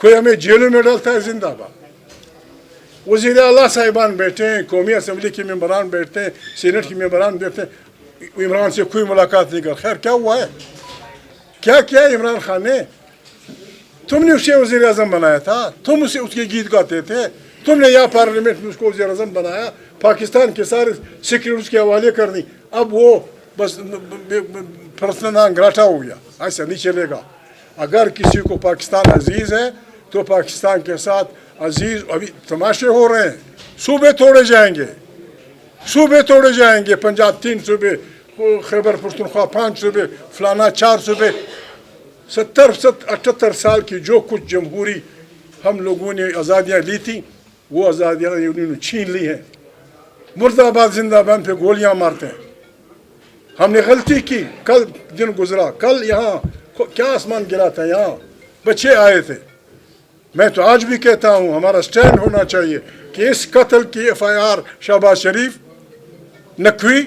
کوئی ہمیں جیلوں میں ڈالتا ہے زندہ باد. وزیر اعلیٰ صاحبان بیٹھے ہیں, قومی اسمبلی کے ممبران بیٹھتے ہیں, سینٹ کے ممبران بیٹھتے ہیں, عمران سے کوئی ملاقات نہیں کر. خیر کیا ہوا ہے, کیا کیا ہے عمران خان نے؟ تم نے اسے وزیر اعظم بنایا تھا, تم اسے اس کے گیت گاتے تھے, تم نے یہاں پارلیمنٹ میں اس کو وزیر اعظم بنایا, پاکستان کے سارے سیکرٹری اس کے حوالے کر دی. اب وہ بس پرسنل نان گراٹا ہو گیا. ایسا نہیں چلے گا. اگر کسی کو پاکستان عزیز ہے تو پاکستان کے ساتھ عزیز. ابھی تماشے ہو رہے ہیں, صوبے توڑے جائیں گے, صوبے توڑے جائیں گے. پنجاب 3 صوبے, خیبر پختونخوا 5 صوبے, فلانا 4 صوبے. 70-78 سال کی جو کچھ جمہوری ہم لوگوں نے آزادیاں لی تھیں وہ آزادیاں انہوں نے چھین لی ہیں. مرد آباد زندہ آباد پہ گولیاں مارتے ہیں. ہم نے غلطی کی. کل دن گزرا, کل یہاں کیا آسمان گرا تھا, یہاں بچے آئے تھے. میں تو آج بھی کہتا ہوں ہمارا سٹینڈ ہونا چاہیے کہ اس قتل کی FIR شہباز شریف, نقوی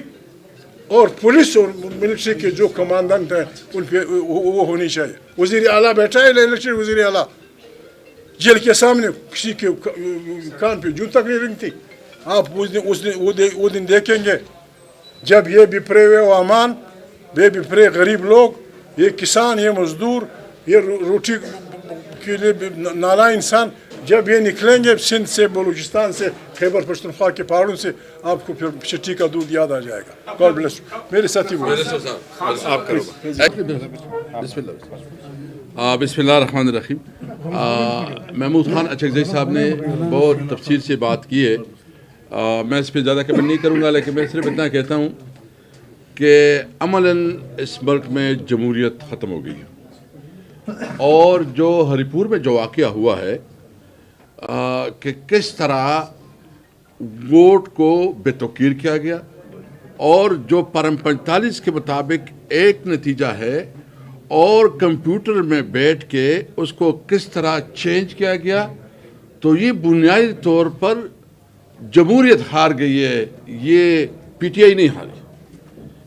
اور پولیس اور ملٹری کے جو کمانڈنٹ ہیں ان پہ وہ ہونی چاہیے. وزیر اعلیٰ بیٹھا ہے, الیکشن وزیر اعلیٰ جیل کے سامنے, کسی کے کان پہ جوں تک نہیں رنگتی. آپ وہ دن دیکھیں گے جب یہ بپرے ہوئے عوامان, یہ بپرے غریب لوگ, یہ کسان, یہ مزدور, یہ روٹی کے لیے نالا انسان, جب یہ نکلیں گے سندھ سے, بلوچستان سے, خیبر پختونخوا کے پہاڑوں سے, آپ کو پھر چٹی کا دودھ یاد آ جائے گا. God bless you. میرے ساتھی بسم اللہ الرحمن الرحیم. محمود خان اچکزئی صاحب نے بہت تفصیل سے بات کی ہے. میں اس پہ زیادہ کمنٹ نہیں کروں گا, لیکن میں صرف اتنا کہتا ہوں کہ عملاً اس ملک میں جمہوریت ختم ہو گئی ہے. اور جو ہری پور میں جو واقعہ ہوا ہے کہ کس طرح ووٹ کو بے توقیر کیا گیا, اور جو پرم 45 کے مطابق ایک نتیجہ ہے اور کمپیوٹر میں بیٹھ کے اس کو کس طرح چینج کیا گیا, تو یہ بنیادی طور پر جمہوریت ہار گئی ہے. یہ PTI نہیں ہاری,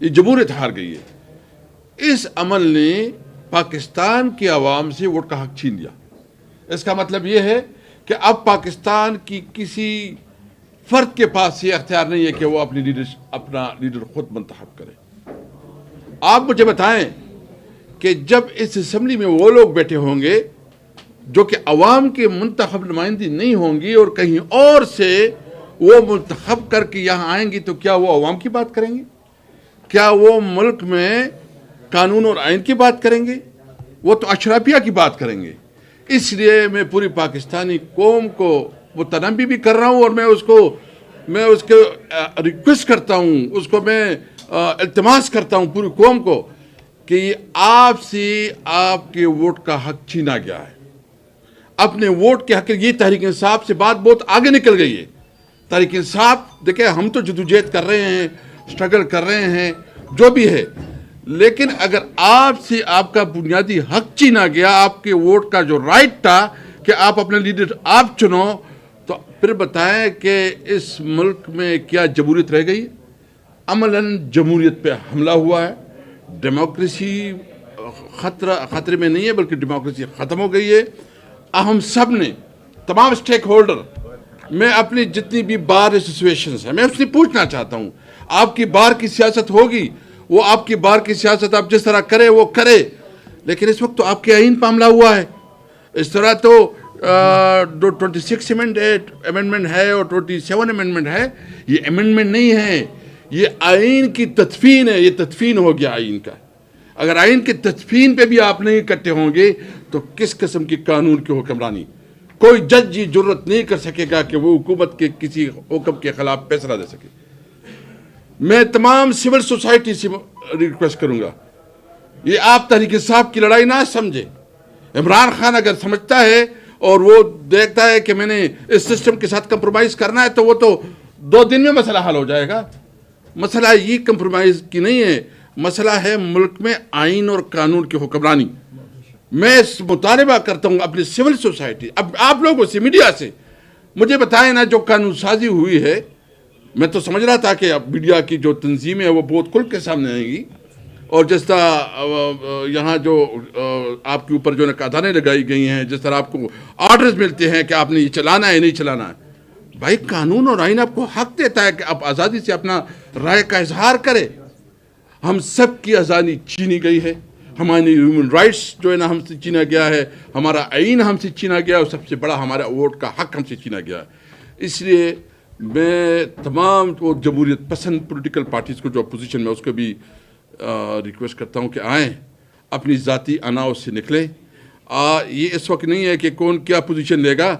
یہ جمہوریت ہار گئی ہے. اس عمل نے پاکستان کی عوام سے ووٹ کا حق چھین لیا. اس کا مطلب یہ ہے کہ اب پاکستان کی کسی فرد کے پاس یہ اختیار نہیں ہے کہ وہ اپنا لیڈر خود منتخب کرے. آپ مجھے بتائیں کہ جب اس اسمبلی میں وہ لوگ بیٹھے ہوں گے جو کہ عوام کے منتخب نمائندگی نہیں ہوں گی اور کہیں اور سے وہ منتخب کر کے یہاں آئیں گی, تو کیا وہ عوام کی بات کریں گے؟ کیا وہ ملک میں قانون اور آئین کی بات کریں گے؟ وہ تو اشرافیہ کی بات کریں گے. اس لیے میں پوری پاکستانی قوم کو متنبی بھی کر رہا ہوں, اور میں اس کو ریکویسٹ کرتا ہوں, اس کو میں التماس کرتا ہوں پوری قوم کو کہ آپ سے آپ کے ووٹ کا حق چھینا گیا ہے. اپنے ووٹ کے حق, یہ تحریک انصاف سے بات بہت آگے نکل گئی ہے. تحریک انصاف دیکھیں, ہم تو جدوجہد کر رہے ہیں, اسٹرگل کر رہے ہیں, جو بھی ہے, لیکن اگر آپ سے آپ کا بنیادی حق چھینا گیا, آپ کے ووٹ کا جو رائٹ تھا کہ آپ اپنے لیڈر آپ چنو, تو پھر بتائیں کہ اس ملک میں کیا جمہوریت رہ گئی؟ عملاً جمہوریت پہ حملہ ہوا ہے. ڈیموکریسی خطرے میں نہیں ہے, بلکہ ڈیموکریسی ختم ہو گئی ہے. ہم سب نے, تمام اسٹیک ہولڈر, میں اپنی جتنی بھی بار ایسوسیشنز ہیں, میں اس سے پوچھنا چاہتا ہوں, آپ کی بار کی سیاست ہوگی, وہ آپ کی بار کی سیاست آپ جس طرح کرے وہ کرے, لیکن اس وقت تو آپ کے آئین پہ حملہ ہوا ہے. اس طرح تو 26 امینڈمنٹ ہے اور 27 امینڈمنٹ ہے, یہ امینڈمنٹ نہیں ہے, یہ آئین کی تدفین ہے. یہ تدفین ہو گیا آئین کا. اگر آئین کی تدفین پہ بھی آپ نہیں اکٹھے ہوں گے تو کس قسم کی قانون کی حکمرانی؟ کوئی جج یہ جرت نہیں کر سکے گا کہ وہ حکومت کے کسی حکم کے خلاف فیصلہ دے سکے. میں تمام سول سوسائٹی سے ریکویسٹ کروں گا, یہ آپ تحریک انصاف کی لڑائی نہ سمجھے. عمران خان اگر سمجھتا ہے اور وہ دیکھتا ہے کہ میں نے اس سسٹم کے ساتھ کمپرومائز کرنا ہے, تو وہ تو 2 دن میں مسئلہ حل ہو جائے گا. مسئلہ یہ کمپرومائز کی نہیں ہے, مسئلہ ہے ملک میں آئین اور قانون کی حکمرانی. میں مطالبہ کرتا ہوں اپنی سول سوسائٹی, اب آپ لوگوں سے, میڈیا سے, مجھے بتائیں نا جو قانون سازی ہوئی ہے. میں تو سمجھ رہا تھا کہ اب میڈیا کی جو تنظیمیں ہیں وہ بہت کھل کے سامنے آئیں گی اور جس طرح یہاں جو آپ کے اوپر جو قدانے لگائی گئی ہیں، جس طرح آپ کو آرڈرز ملتے ہیں کہ آپ نے یہ چلانا ہے نہیں چلانا ہے، بھائی قانون اور آئین آپ کو حق دیتا ہے کہ آپ آزادی سے اپنا رائے کا اظہار کریں۔ ہم سب کی آزادی چھینی گئی ہے، ہماری ہیومن رائٹس جو ہے نا ہم سے چھینا گیا ہے، ہمارا آئین ہم سے چھینا گیا ہے، اور سب سے بڑا ہمارا ووٹ کا حق ہم سے چھینا گیا ہے۔ اس لیے میں تمام وہ جمہوریت پسند پولیٹیکل پارٹیز کو جو اپوزیشن میں اس کو بھی ریکویسٹ کرتا ہوں کہ آئیں، اپنی ذاتی اناؤ سے نکلیں۔ یہ اس وقت نہیں ہے کہ کون کیا پوزیشن لے گا،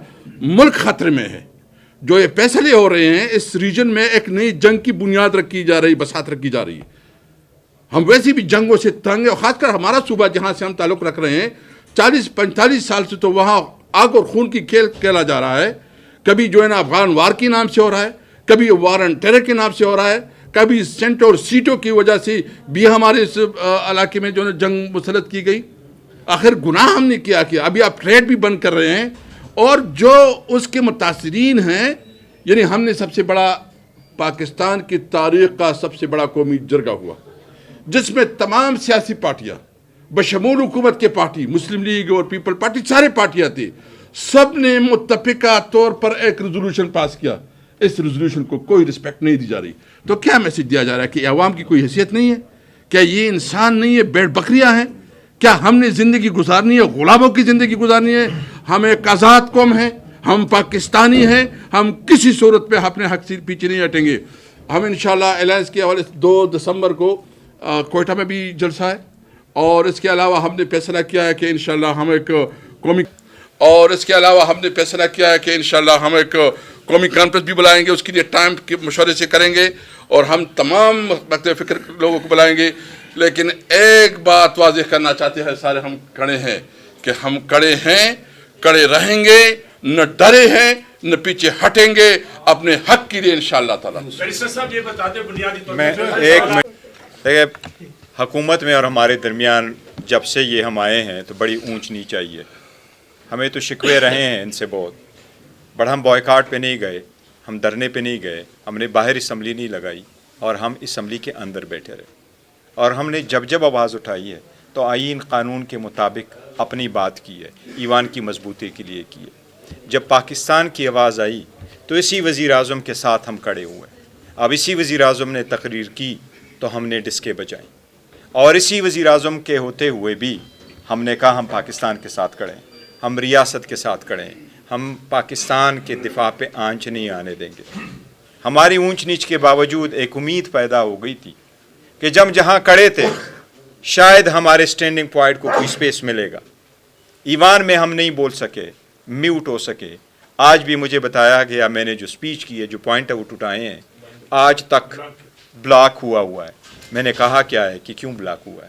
ملک خطرے میں ہے۔ جو یہ فیصلے ہو رہے ہیں اس ریجن میں ایک نئی جنگ کی بنیاد رکھی جا رہی، بساط رکھی جا رہی ہے۔ ہم ویسے بھی جنگوں سے تنگ ہیں، اور خاص کر ہمارا صوبہ جہاں سے ہم تعلق رکھ رہے ہیں 40-45 سال سے تو وہاں آگ اور خون کی کھیل کھیلا جا رہا ہے۔ کبھی جو ہے نا افغان وار کے نام سے ہو رہا ہے، کبھی وار اینڈ ٹیرر کے نام سے ہو رہا ہے، کبھی سینٹ اور سیٹوں کی وجہ سے بھی ہمارے اس علاقے میں جو ہے جنگ مسلط کی گئی۔ آخر گناہ ہم نے کیا ابھی آپ ٹریڈ بھی بند کر رہے ہیں، اور جو اس کے متاثرین ہیں، یعنی ہم نے سب سے بڑا پاکستان کی تاریخ کا سب سے بڑا قومی جرگہ ہوا، جس میں تمام سیاسی پارٹیاں بشمول حکومت کے پارٹی، مسلم لیگ اور پیپل پارٹی، سارے پارٹیاں تھیں، سب نے متفقہ طور پر ایک ریزولوشن پاس کیا۔ اس ریزولوشن کو کوئی رسپیکٹ نہیں دی جا رہی۔ تو کیا میسج دیا جا رہا ہے کہ عوام کی کوئی حیثیت نہیں ہے؟ کیا یہ انسان نہیں ہے، بیڑ بکریاں ہیں؟ کیا ہم نے زندگی گزارنی ہے غلاموں کی زندگی گزارنی ہے؟ ہم ایک آزاد قوم ہیں، ہم پاکستانی ہیں، ہم کسی صورت پہ اپنے حق سے پیچھے نہیں ہٹیں گے۔ ہم انشاءاللہ الائنس کے حوالے سے 2 دسمبر کو کوئٹہ میں بھی جلسہ ہے، اور اس کے علاوہ ہم نے فیصلہ کیا ہے کہ انشاءاللہ ہم ایک قومی کانفرنس بھی بلائیں گے، اس کے لیے ٹائم کے مشورے سے کریں گے، اور ہم تمام مختلف فکر لوگوں کو بلائیں گے۔ لیکن ایک بات واضح کرنا چاہتے ہیں، سارے ہم کھڑے ہیں کہ ہم کھڑے ہیں، کھڑے رہیں گے، نہ ڈرے ہیں نہ پیچھے ہٹیں گے اپنے حق کے لیے انشاءاللہ تعالیٰ۔ بیرسٹر صاحب یہ بتاتے بنیادی طور میں ایک دیکھیں، حکومت میں اور ہمارے درمیان جب سے یہ ہم آئے ہیں تو بڑی اونچ نیچ آئی ہے۔ ہمیں تو شکوے رہے ہیں ان سے بہت، بٹ ہم بوائکاٹ پہ نہیں گئے، ہم دھرنے پہ نہیں گئے، ہم نے باہر اسمبلی نہیں لگائی، اور ہم اسمبلی کے اندر بیٹھے رہے، اور ہم نے جب آواز اٹھائی ہے تو آئین قانون کے مطابق اپنی بات کی ہے، ایوان کی مضبوطی کے لیے کی ہے۔ جب پاکستان کی آواز آئی تو اسی وزیر اعظم کے ساتھ ہم کھڑے ہوئے، اب اسی وزیر اعظم نے تقریر کی تو ہم نے ڈسکیں بجائیں، اور اسی وزیر اعظم کے ہوتے ہوئے بھی ہم نے کہا ہم پاکستان کے ساتھ کھڑے ہیں، ہم ریاست کے ساتھ کھڑے ہیں، ہم پاکستان کے دفاع پہ آنچ نہیں آنے دیں گے۔ ہماری اونچ نیچ کے باوجود ایک امید پیدا ہو گئی تھی کہ جہاں کھڑے تھے شاید ہمارے سٹینڈنگ پوائنٹ کو کوئی سپیس ملے گا۔ ایوان میں ہم نہیں بول سکے، میوٹ ہو سکے۔ آج بھی مجھے بتایا گیا، میں نے جو سپیچ کی ہے، جو پوائنٹ آؤٹ اٹھائے ہیں، آج تک بلاک ہوا ہے۔ میں نے کہا کیا ہے کہ کیوں بلاک ہوا ہے؟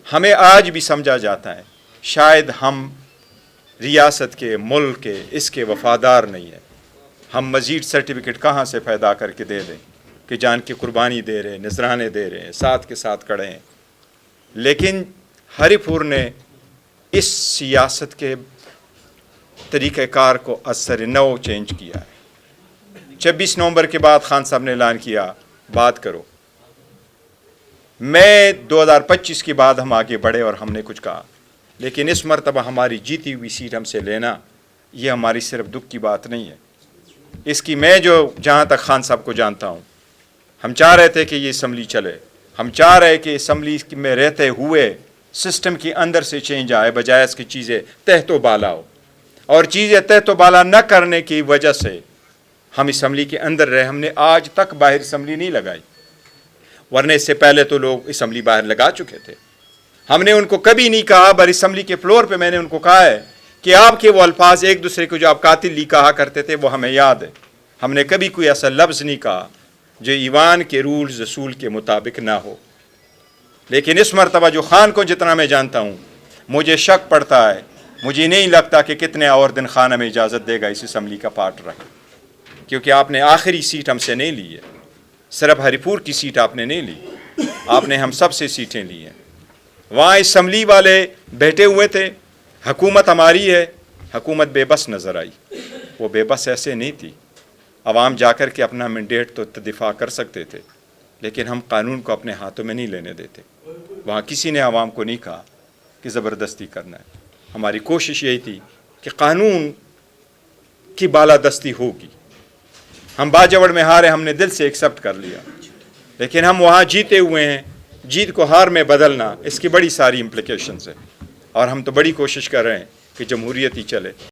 ہمیں آج بھی سمجھا جاتا ہے شاید ہم ریاست کے، ملک کے، اس کے وفادار نہیں ہیں۔ ہم مزید سرٹیفکیٹ کہاں سے پیدا کر کے دے دیں کہ جان کی قربانی دے رہے ہیں، نذرانے دے رہے ہیں، ساتھ کے ساتھ کھڑے ہیں۔ لیکن ہری پور نے اس سیاست کے طریقہ کار کو اثر نو چینج کیا ہے۔ 26 نومبر کے بعد خان صاحب نے اعلان کیا بات کرو۔ میں 2025 کے بعد ہم آگے بڑھے اور ہم نے کچھ کہا، لیکن اس مرتبہ ہماری جیتی ہوئی سیٹ ہم سے لینا یہ ہماری صرف دکھ کی بات نہیں ہے، اس کی میں جہاں تک خان صاحب کو جانتا ہوں، ہم چاہ رہے تھے کہ یہ اسمبلی چلے، ہم چاہ رہے کہ اسمبلی میں رہتے ہوئے سسٹم کے اندر سے چینج آئے، بجائے اس کی چیزیں تحت و بالا ہو، اور چیزیں تحت و بالا نہ کرنے کی وجہ سے ہم اسمبلی کے اندر رہے۔ ہم نے آج تک باہر اسمبلی نہیں لگائی، ورنہ اس سے پہلے تو لوگ اسمبلی باہر لگا چکے تھے۔ ہم نے ان کو کبھی نہیں کہا، بر اسمبلی کے فلور پہ میں نے ان کو کہا ہے کہ آپ کے وہ الفاظ ایک دوسرے کو جو آپ قاتل لی کہا کرتے تھے وہ ہمیں یاد ہے، ہم نے کبھی کوئی ایسا لفظ نہیں کہا جو ایوان کے رولز اصول کے مطابق نہ ہو۔ لیکن اس مرتبہ جو خان کو جتنا میں جانتا ہوں، مجھے شک پڑتا ہے، مجھے نہیں لگتا کہ کتنے اور دن خان ہمیں اجازت دے گا اس اسمبلی کا پارٹ رکھ، کیونکہ آپ نے آخری سیٹ ہم سے نہیں لی ہے، صرف ہری پور کی سیٹ آپ نے نہیں لی، آپ نے ہم سب سے سیٹیں لی ہیں۔ وہاں اسمبلی والے بیٹھے ہوئے تھے، حکومت ہماری ہے، حکومت بے بس نظر آئی۔ وہ بے بس ایسے نہیں تھی، عوام جا کر کے اپنا مینڈیٹ تو دفاع کر سکتے تھے، لیکن ہم قانون کو اپنے ہاتھوں میں نہیں لینے دیتے۔ وہاں کسی نے عوام کو نہیں کہا کہ زبردستی کرنا ہے. ہماری کوشش یہی تھی کہ قانون کی بالادستی ہوگی. ہم باجوڑ میں ہارے, ہم نے دل سے ایکسیپٹ کر لیا, لیکن ہم وہاں جیتے ہوئے ہیں. جیت کو ہار میں بدلنا, اس کی بڑی ساری امپلیکیشنز ہیں, اور ہم تو بڑی کوشش کر رہے ہیں کہ جمہوریت ہی چلے.